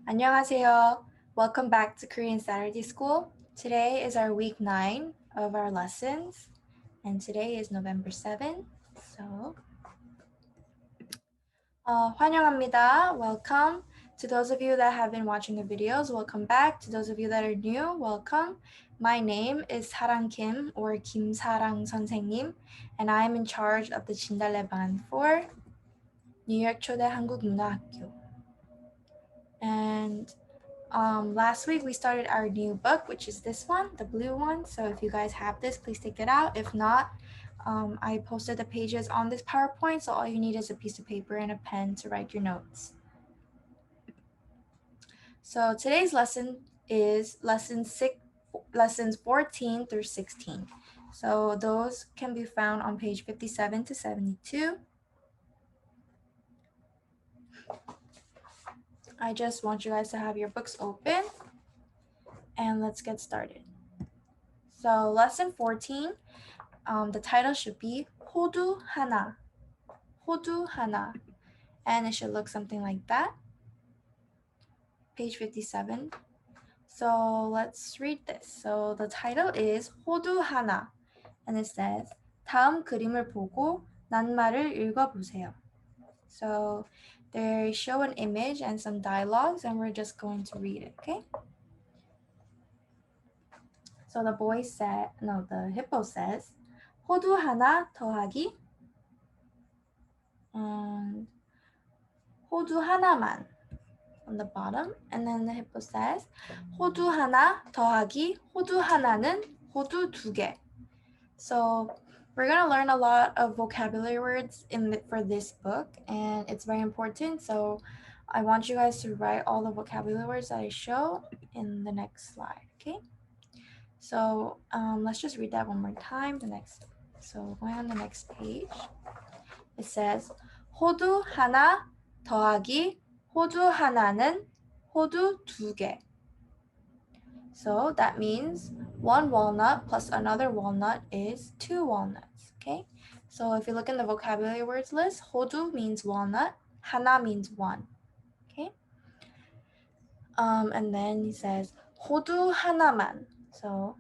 안녕하세요. Welcome back to Korean Saturday School. Today is our week 9 of our lessons, and today is November 7th. So, 환영합니다. Welcome. To those of you that have been watching the videos, welcome back. To those of you that are new, welcome. My name is Sarang Kim or Kim Sarang 선생님, and I am in charge of the 진달래 반 for New York 초대 한국문화학교. And last week we started our new book, which is this one, the blue one. So if you guys have this, please take it out. If not, I posted the pages on this PowerPoint, so all you need is a piece of paper and a pen to write your notes. So today's lesson is lessons 14 through 16. So those can be found on page 57 to 72. I just want you guys to have your books open, and let's get started. So lesson 14, the title should be 호두 하나, 호두 하나, and it should look something like that. Page 57. So let's read this. So the title is 호두 하나, and it says 다음 그림을 보고 낱말을 읽어보세요. So they show an image and some dialogues, and we're just going to read it, okay? So the hippo says, 호두 하나 더하기, and 호두 하나만 on the bottom. And then the hippo says, 호두 하나 더하기, 호두 하나는 호두 두 개. So we're going to learn a lot of vocabulary words for this book, and it's very important. So I want you guys to write all the vocabulary words that I show in the next slide, okay? So let's just read that one more time. So going on the next page, it says 호두 하나 더하기 호두 하나는 호두 두 개. So that means one walnut plus another walnut is two walnuts, okay? So if you look in the vocabulary words list, 호두 means walnut, 하나 means one, okay? And then he says 호두 하나만. So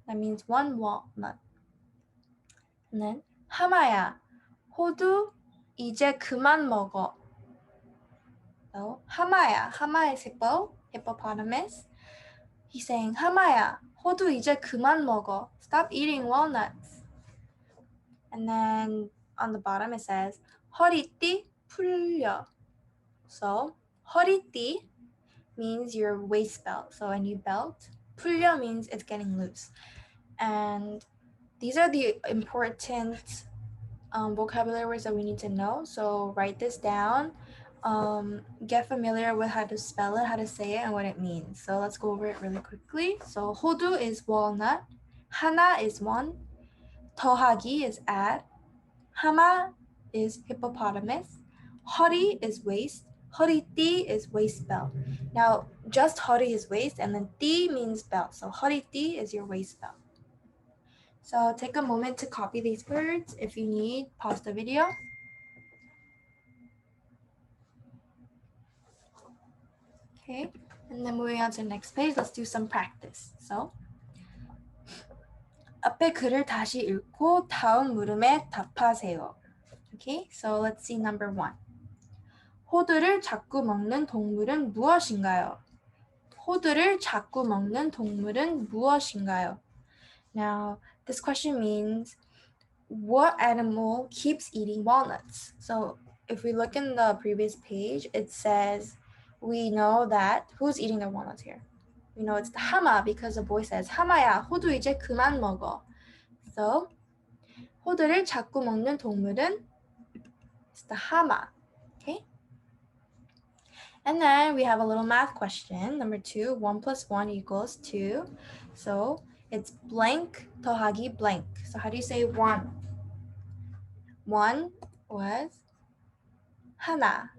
that means one walnut. And then 하마야, 호두 이제 그만 먹어. So 하마야, hama is hippopotamus. He's saying 하마야, 호두 이제 그만 먹어. Stop eating walnuts. And then on the bottom it says 허리띠 풀려. So 허리띠 means your waist belt. So a new belt. 풀려 means it's getting loose. And these are the important vocabulary words that we need to know. So write this down. Get familiar with how to spell it, how to say it, and what it means. So let's go over it really quickly. So 호두 is walnut, 하나 is one, 더하기 is add, 하마 is hippopotamus, 허리 is waist, 허리띠 is waist belt. Now just 허리 is waist, and then 띠 means belt. So 허리띠 is your waist belt. So take a moment to copy these words. If you need, pause the video. Okay, and then moving on to the next page, let's do some practice. So, 앞에 글을 다시 읽고 다음 물음에 답하세요. Okay, so let's see number 1. 호두를 자꾸 먹는 동물은 무엇인가요? 호두를 자꾸 먹는 동물은 무엇인가요? Now, this question means what animal keeps eating walnuts? So, if we look in the previous page, it says we know that who's eating the walnuts here? We know it's the 하마 because the boy says 하마야, 호두 이제 그만 먹어. So, 호두를 자꾸 먹는 동물은 it's the 하마. Okay? And then we have a little math question. Number 2, 1 plus 1 equals 2. So, it's blank 더하기 blank. So, how do you say 1? 1 was 하나.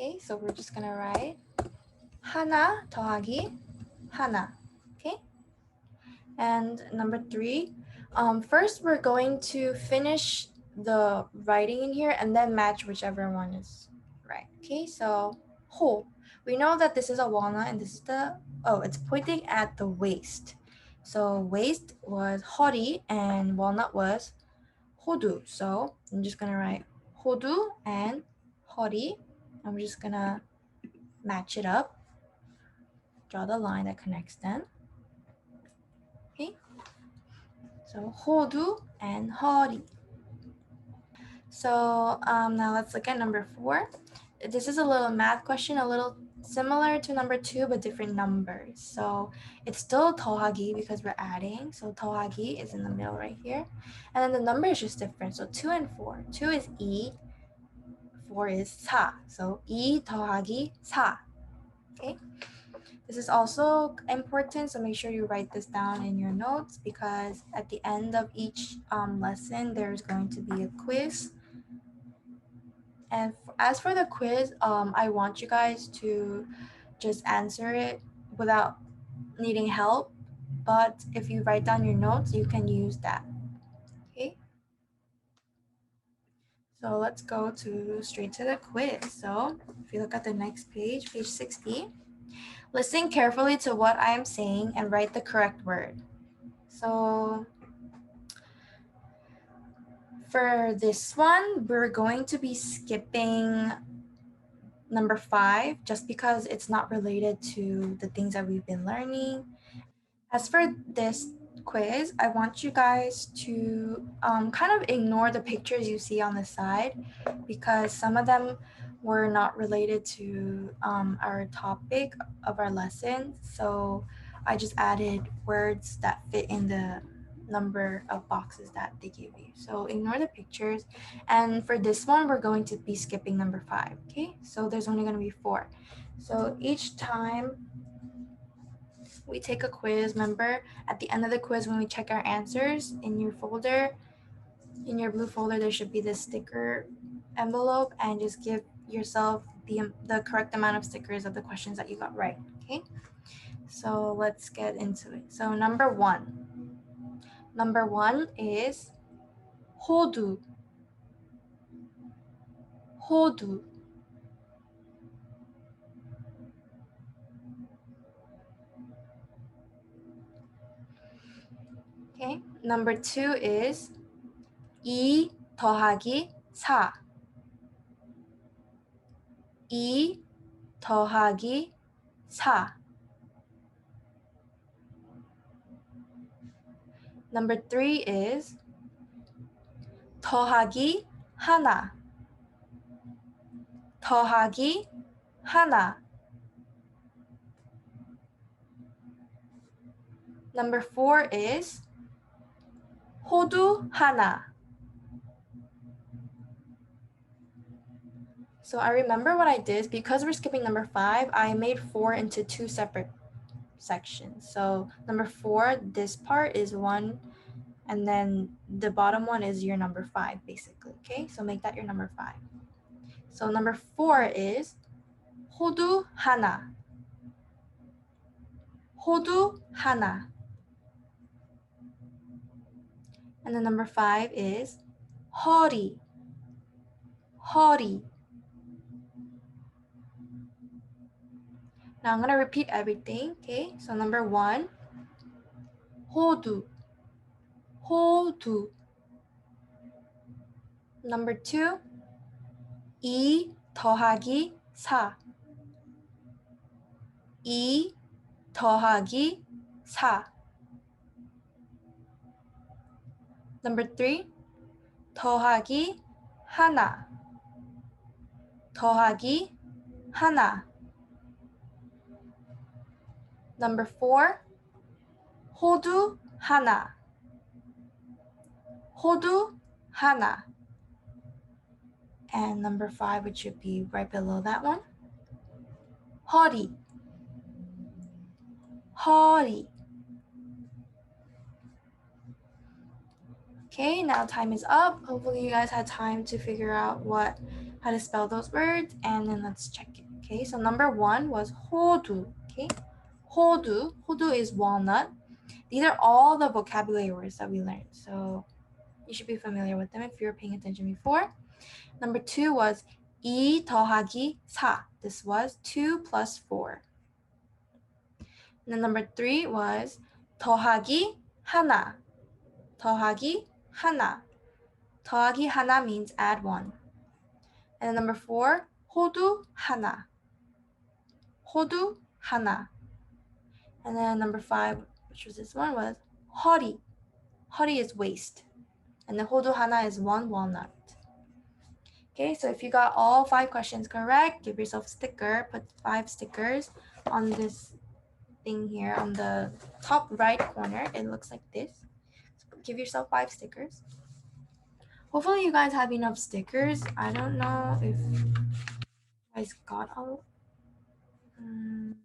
Okay, so we're just gonna write 하나 더하기 하나. Okay, and number 3, first we're going to finish the writing in here and then match whichever one is right. Okay, so 호, we know that this is a walnut and this is it's pointing at the waist. So waist was 허리 and walnut was 호두. So I'm just gonna write 호두 and 허리. I'm just gonna match it up. Draw the line that connects them. Okay. So 호두 and 허리. So now let's look at number 4. This is a little math question, a little similar to number 2, but different numbers. So it's still 더하기 because we're adding. So 더하기 is in the middle right here. And then the number is just different. So 2 and 4. 2 is 2, 4 is 4. So 2 더하기 4. Okay. This is also important, so make sure you write this down in your notes because at the end of each lesson, there's going to be a quiz. And as for the quiz, I want you guys to just answer it without needing help. But if you write down your notes, you can use that. Okay. So let's go straight to the quiz. So if you look at the next page, page 60, listen carefully to what I am saying and write the correct word. So for this one, we're going to be skipping number 5 just because it's not related to the things that we've been learning. As for this quiz, I want you guys to kind of ignore the pictures you see on the side because some of them were not related to our topic of our lesson. So I just added words that fit in the number of boxes that they gave you. So ignore the pictures. And for this one, we're going to be skipping number 5, okay? So there's only going to be 4. So each time we take a quiz, remember, at the end of the quiz when we check our answers, in your folder, in your blue folder, there should be this sticker envelope and just give yourself the correct amount of stickers of the questions that you got right, okay? So let's get into it. So number 1. Number 1 is 호두. 호두. Okay. Number 2 is 2 더하기 4. 2 더하기 4. Number 3 is 더하기 하나. 더하기 하나. Number 4 is 호두 하나. So I remember what I did because we're skipping number 5. I made 4 into 2 separate sections. So number 4, this part is 1, and then the bottom one is your number 5, basically. Okay, so make that your number 5. So number 4 is 호두 하나. 호두 하나. And then number 5 is 허리. 허리. Now I'm going to repeat everything, okay? So number 1, 호두. 호두. Number 2, 2 더하기 4. 2 더하기 4. Number 3, 더하기 하나. 더하기 하나. Number 4, 호두 하나. 호두 하나. And number 5, which should be right below that one, 허리. 허리. Okay, now time is up. Hopefully you guys had time to figure out how to spell those words, and then let's check it. Okay, so number 1 was 호두. Okay, 호두. 호두 is walnut. These are all the vocabulary words that we learned, so you should be familiar with them if you were paying attention before. Number 2 was 2 더하기 4. This was 2 plus 4. And then number 3 was 더하기 하나. 더하기 하나. 더하기 하나 means add 1. And then number 4, 호두 하나. 호두 하나. And then number 5, which was this one, was 허리. 허리 is waist. And the 호두 하나 is 1 walnut. Okay, so if you got all 5 questions correct, give yourself a sticker. Put 5 stickers on this thing here on the top right corner. It looks like this. So give yourself 5 stickers. Hopefully you guys have enough stickers. I don't know if you guys got all. I'm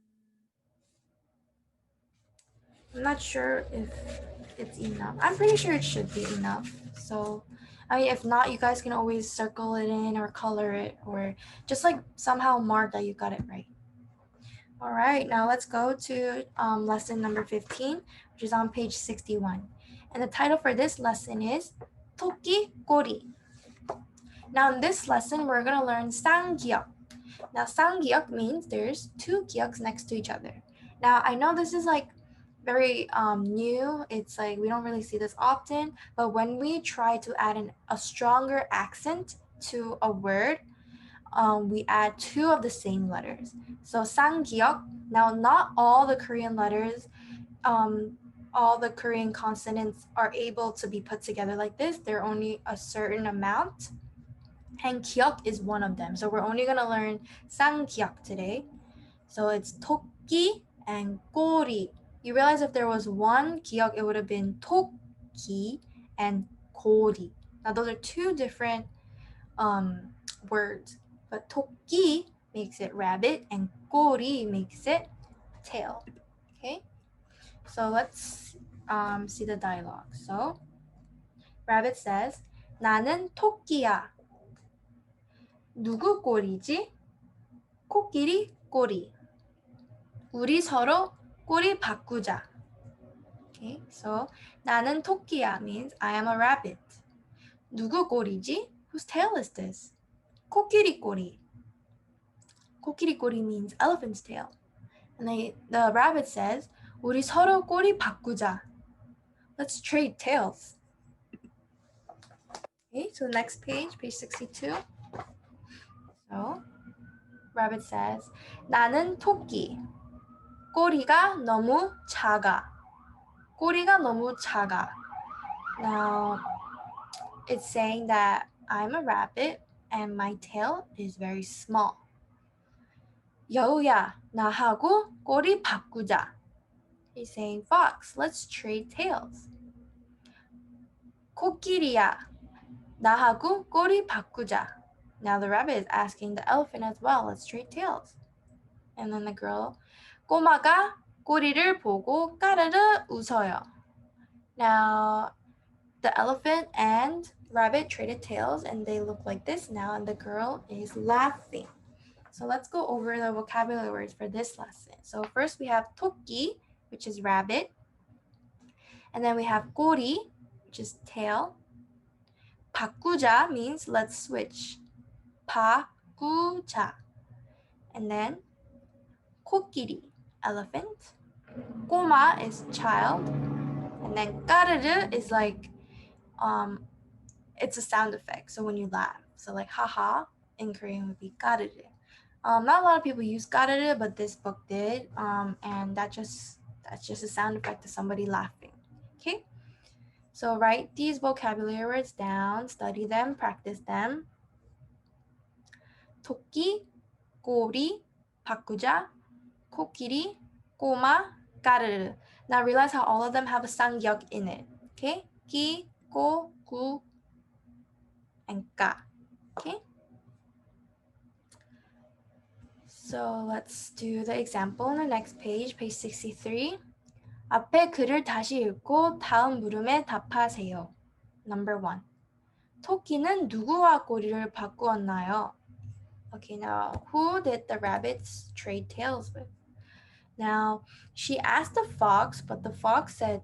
not sure if it's enough. I'm pretty sure it should be enough. So, I mean, if not, you guys can always circle it in or color it or just like somehow mark that you got it right. All right, now let's go to lesson number 15, which is on page 61. And the title for this lesson is 토끼 꼬리. Now in this lesson, we're going to learn 쌍기역. Now 쌍기역 means there's 2 기역s next to each other. Now I know this is like very new. It's like we don't really see this often, but when we try to add a stronger accent to a word, we add 2 of the same letters. So 쌍기역. Now not all the Korean letters, all the Korean consonants are able to be put together like this. They're only a certain amount. And 기역 is one of them. So we're only going to learn 쌍기역 today. So it's 토끼 and 꼬리. You realize if there was one 기역, it would have been 토끼 and 꼬리. Now those are 2 different words. But 토끼 makes it rabbit and 꼬리 makes it tail. Okay? So let's see the dialogue. So rabbit says, 나는 토끼야. 누구 꼬리지? 코끼리 꼬리. 우리 서로 꼬리 바꾸자. Okay, so 나는 토끼야 means I am a rabbit. 누구 꼬리지? Whose tail is this? 코끼리 꼬리. 코끼리 꼬리 means elephant's tail. And the rabbit says, 우리 서로 꼬리 바꾸자. Let's trade tails. Okay, so next page, page 62. So, rabbit says, 나는 토끼. 꼬리가 너무 작아. 꼬리가 너무 작아. Now, it's saying that I'm a rabbit and my tail is very small. 여우야, 나하고 꼬리 바꾸자. He's saying, Fox, let's trade tails. 코끼리야, 나하고 꼬리 바꾸자. Now the rabbit is asking the elephant as well, let's trade tails. And then the girl, 꼬마가 꼬리를 보고 까르르 웃어요. Now, the elephant and rabbit traded tails and they look like this now and the girl is laughing. So let's go over the vocabulary words for this lesson. So first we have 토끼, which is rabbit. And then we have 꼬리, which is tail. 바꾸자 means let's switch. 바꾸자. And then 코끼리, elephant. 꼬마 is child. And then 까르르 is like, it's a sound effect. So when you laugh. So like haha in Korean would be 까르르. Not a lot of people use 까르르, but this book did. And that's just a sound effect of somebody laughing. Okay? So write these vocabulary words down, study them, practice them. 토끼, 꼬리, 바꾸자, 코끼리, 꼬마, 까르르. Now realize how all of them have a 쌍기역 in it. Okay? 끼, 꼬, 구, and 까. Okay? So let's do the example on the next page, page 63. 앞에 글을 다시 읽고 다음 물음에 답하세요. Number 1. 토끼는 누구와 꼬리를 바꾸었나요? Okay, now who did the rabbits trade tails with? Now, she asked the fox, but the fox said,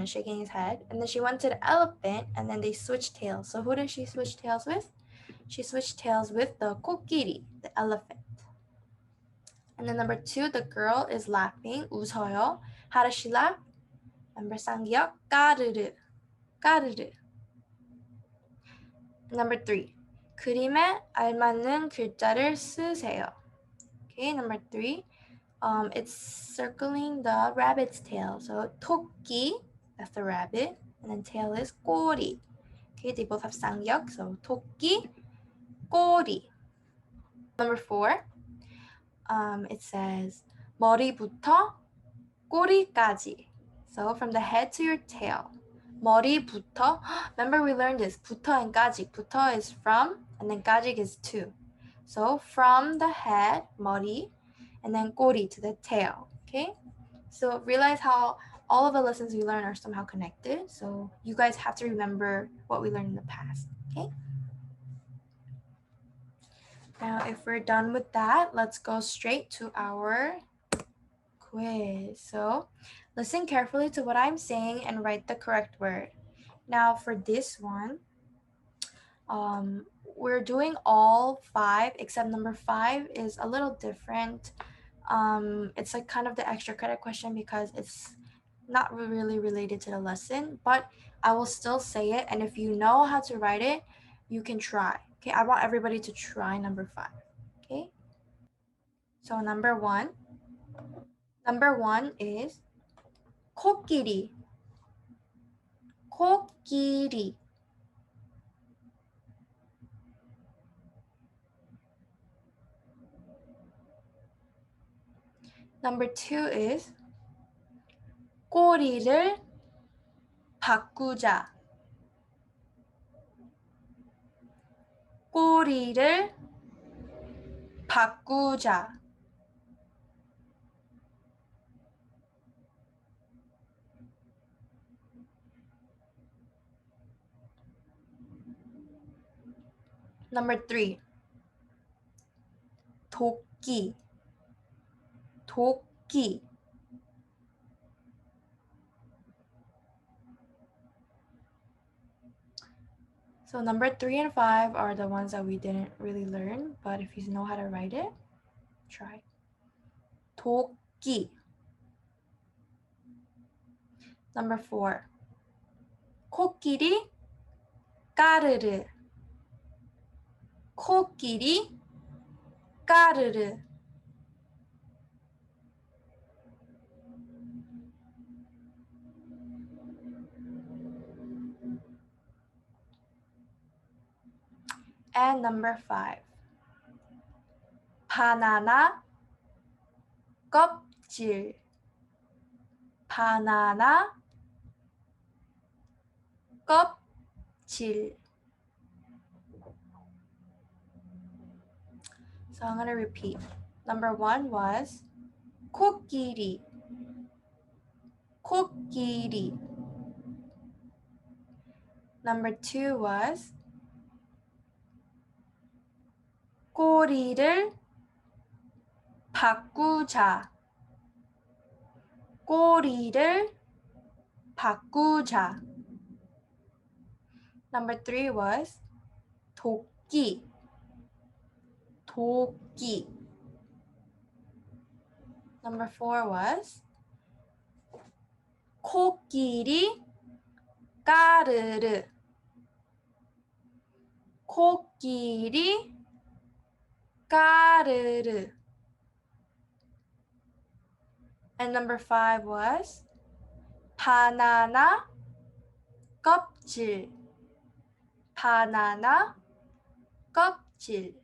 shaking his head. And then she went to the elephant, and then they switched tails. So who did she switch tails with? she switched tails with the 코끼리, the elephant. And then number 2, the girl is laughing, 웃어요. How does she laugh? Remember 쌍기역, 까르르, 까르르. Number 3, 그림에 알맞는 글자를 쓰세요. Okay, number 3, it's circling the rabbit's tail. So 토끼, that's the rabbit, and then tail is 꼬리. Okay, they both have 쌍기역, so 토끼, 꼬리. Number 4, it says 머리부터 꼬리까지. So from the head to your tail. 머리부터, remember we learned this, 부터 and 까지. 부터 is from, and then 까지 is to. So from the head, 머리, and then 꼬리 to the tail, okay? So realize how all of the lessons we learn are somehow connected. So you guys have to remember what we learned in the past, okay? Now, if we're done with that, let's go straight to our quiz. So listen carefully to what I'm saying and write the correct word. Now for this one, we're doing all 5 except number 5 is a little different. It's like kind of the extra credit question because it's not really related to the lesson, but I will still say it, and if you know how to write it, you can try. Okay, I want everybody to try number 5. Okay, so number one is 코끼리, 코끼리. Number 2 is 꼬리를 바꾸자, 꼬리를 바꾸자. Number 3, 도끼, 도끼. So number 3 and 5 are the ones that we didn't really learn, but if you know how to write it, try. 도끼. Number 4, 코끼리, 까르르, 코끼리, 까르르. And number 5, 바나나, 껍질, 바나나, 껍질. So I'm going to repeat. Number 1 was 코끼리, 코끼리. Number 2 was 꼬리를 바꾸자, 꼬리를 바꾸자. Number 3 was 도끼, 도끼. Number 4 was 코끼리, 까르르, 코끼리, 까르르. And number 5 was 바나나, 껍질, 바나나, 껍질.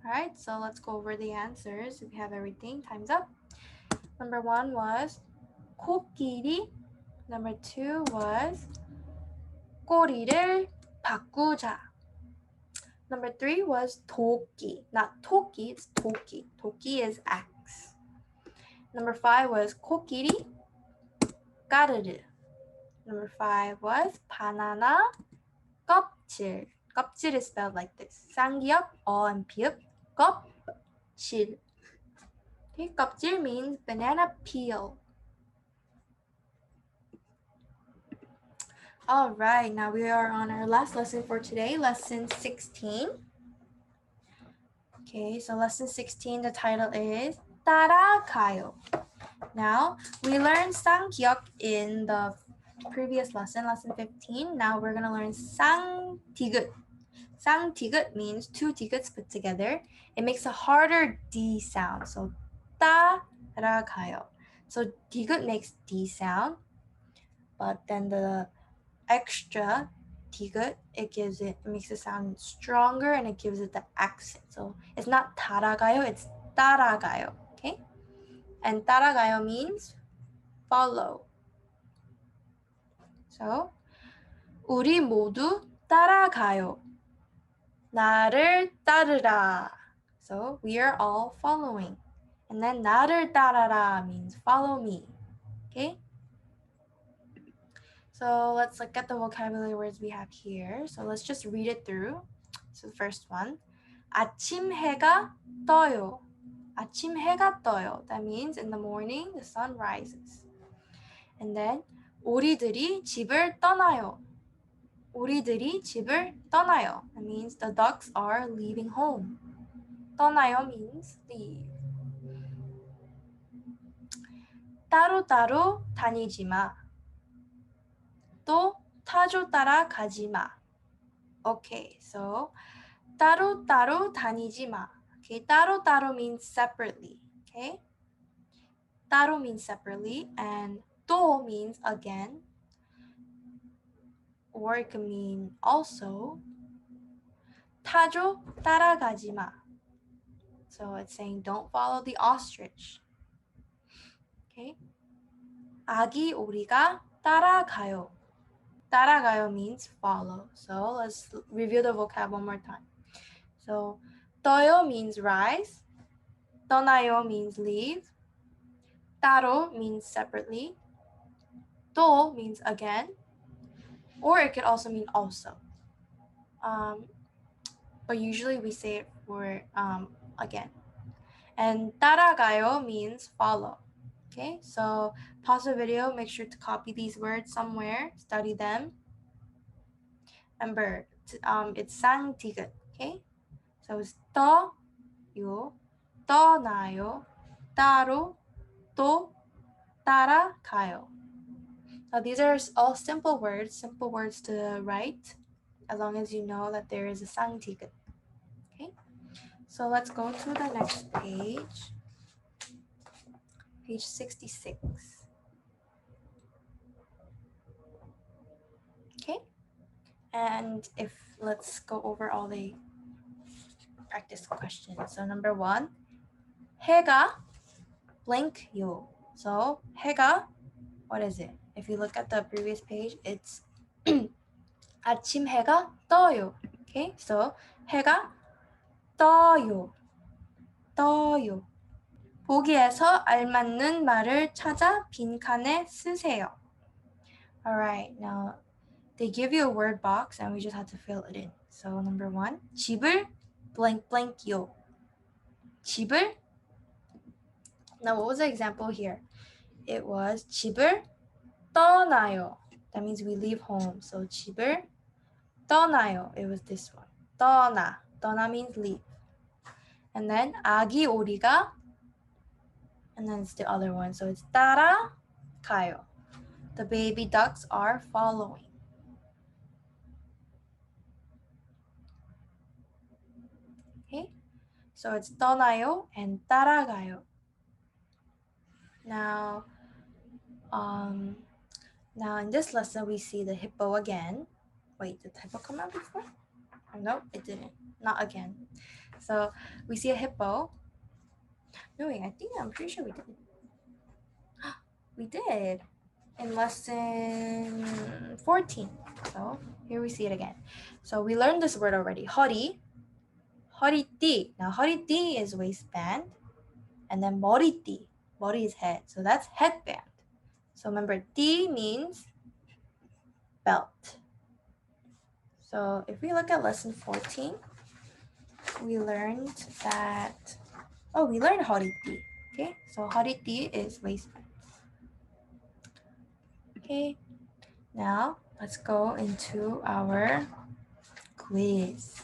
Alright, so let's go over the answers. If you have everything, time's up. Number 1 was 코끼리. Number 2 was 꼬리를 바꾸자. Number 3 was 도끼. Not 토끼, it's 도끼. 도끼 is axe. Number 5 was 코끼리, 까르르. Number 5 was 바나나, 껍질. 껍질 is spelled like this. 쌍기역, 어 and 피읍, 껍질. Okay, 껍질 means banana peel. All right, now we are on our last lesson for today, lesson 16. Okay, so lesson 16, the title is 따라가요. Now, we learned 쌍기역 in the previous lesson, lesson 15. Now we're going to learn 쌍디귿. 쌍디귿 means two 디귿s put together. It makes a harder D sound. So 따라가요. So 디귿 makes D sound, but then the extra 디귿, it makes it sound stronger and it gives it the accent. So it's not 따라가요, it's 따라가요. Okay? And 따라가요 means follow. So 우리 모두 따라가요. 나를 따르라. So we are all following. And then 나를 따라라 means follow me. Okay? So let's look at the vocabulary words we have here. So let's just read it through. So the first one. 아침 해가 떠요. 아침 해가 떠요. That means in the morning the sun rises. And then 오리들이 집을 떠나요. 오리들이 집을 떠나요. That means the ducks are leaving home. 떠나요 means leave. 따로따로 다니지 마. 또 타조 따라 가지 마. Okay, so 따로따로 다니지 마. Okay, 따로따로 means separately. Okay, 따로 means separately, and 또 means again, or it can mean also. 타조 따라가지 마. So it's saying don't follow the ostrich. Okay. 아기 오리가 따라가요. 따라가요 means follow. So let's review the vocab one more time. So 떠요 means rise. 떠나요 means leave. 따로 means separately. 또 means again. Or it could also mean also. But usually we say it for again. And 따라가요 means follow. Okay, so pause the video, make sure to copy these words somewhere, study them. Remember, it's 쌍디귿, okay? So it's 떠요, 떠나요, 따로, 또, 따라가요. Now these are all simple words to write, as long as you know that there is a 쌍디귿. Okay, so let's go to the next page. Page 66. Okay, and let's go over all the practice questions. So number 1, 해가 blank요. So 해가, what is it? If you look at the previous page, it's 아침 해가 떠요. Okay, so 해가 떠요. 떠요. 보기에서 알맞는 말을 찾아 빈칸에 쓰세요. Alright, now they give you a word box and we just have to fill it in. So number 1, 집을 blank blank요. 집을. Now what was the example here? It was 집을 떠나요. That means we leave home. So 집을 떠나요. It was this one. 떠나. 떠나 means leave. And then 아기 오리가, and then it's the other one. So it's 따라가요. The baby ducks are following. Okay, so it's 떠나요 and 따라가요. Now in this lesson we see the hippo again. Wait, did the hippo come out before? Oh, no, it didn't. Not again. So we see a hippo. No, wait, I'm pretty sure we did. We did in lesson 14. So here we see it again. So we learned this word already. 허리. 허리띠. Now 허리띠 is waistband. And then 머리띠. 머리 is head. So that's headband. So remember, 띠 means belt. So if we look at lesson 14, we learned that, we learned 허리띠. Okay, so 허리띠 is waistband. Okay, now let's go into our quiz.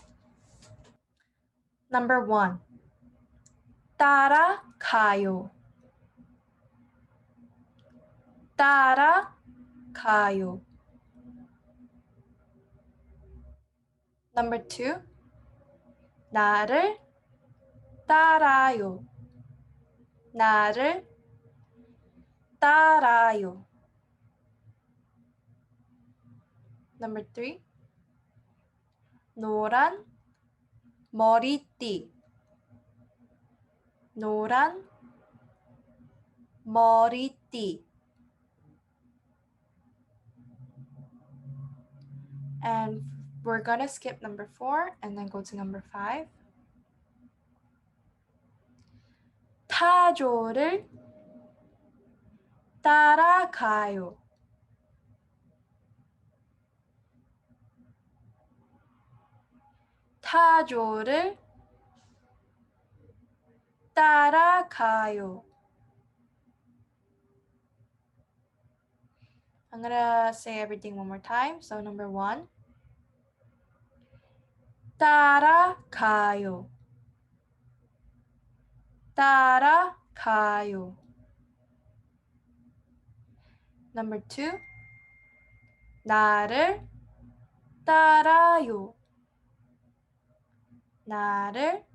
Number 1. 따라가요. 따라가요. Number 2. 나를 따라요. 나를 따라요. Number 3. 노란 머리띠. 노란 머리띠. And we're gonna skip number 4 and then go to number 5. 타조를 따라가요. 타조를 따라가요. I'm gonna say everything one more time. So number 1. 따라가요. 따라가요. Number 2. 나를 따라요. 나를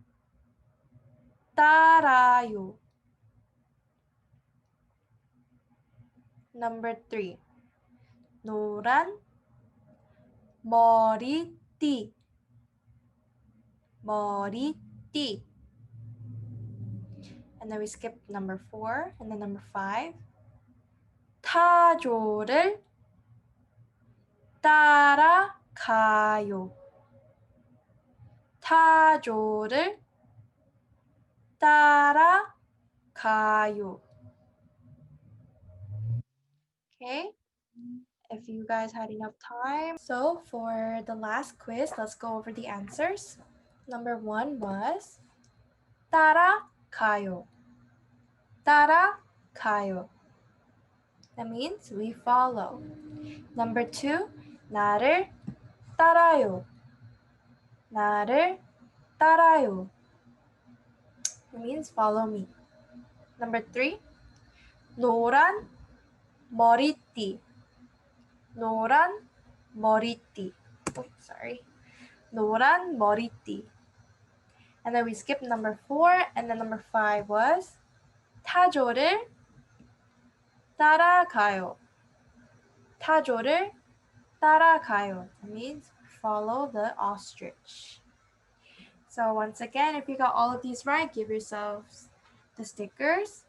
따라요. Number 3. 노란 머리띠. 머리띠. And then we skip number 4 and then number 5. 타조를 따라가요. 타조를 따라가요. Okay, if you guys had enough time. So for the last quiz, let's go over the answers. Number 1 was 따라가요. 따라가요. That means we follow. Number 2, 나를 따라요. 나를 따라요. It means follow me. Number 3, 노란 머리띠. 노란 머리띠. Oh, sorry. 노란 머리띠. And then we skipped number 4 and then number 5 was 타조를 따라가요. 타조를 따라가요. That means follow the ostrich. So once again, if you got all of these right, give yourselves the stickers.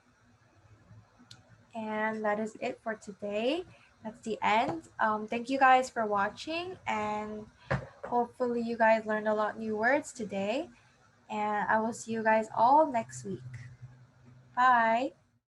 And that is it for today. That's the end. Thank you guys for watching, and hopefully you guys learned a lot new words today. And I will see you guys all next week. Bye.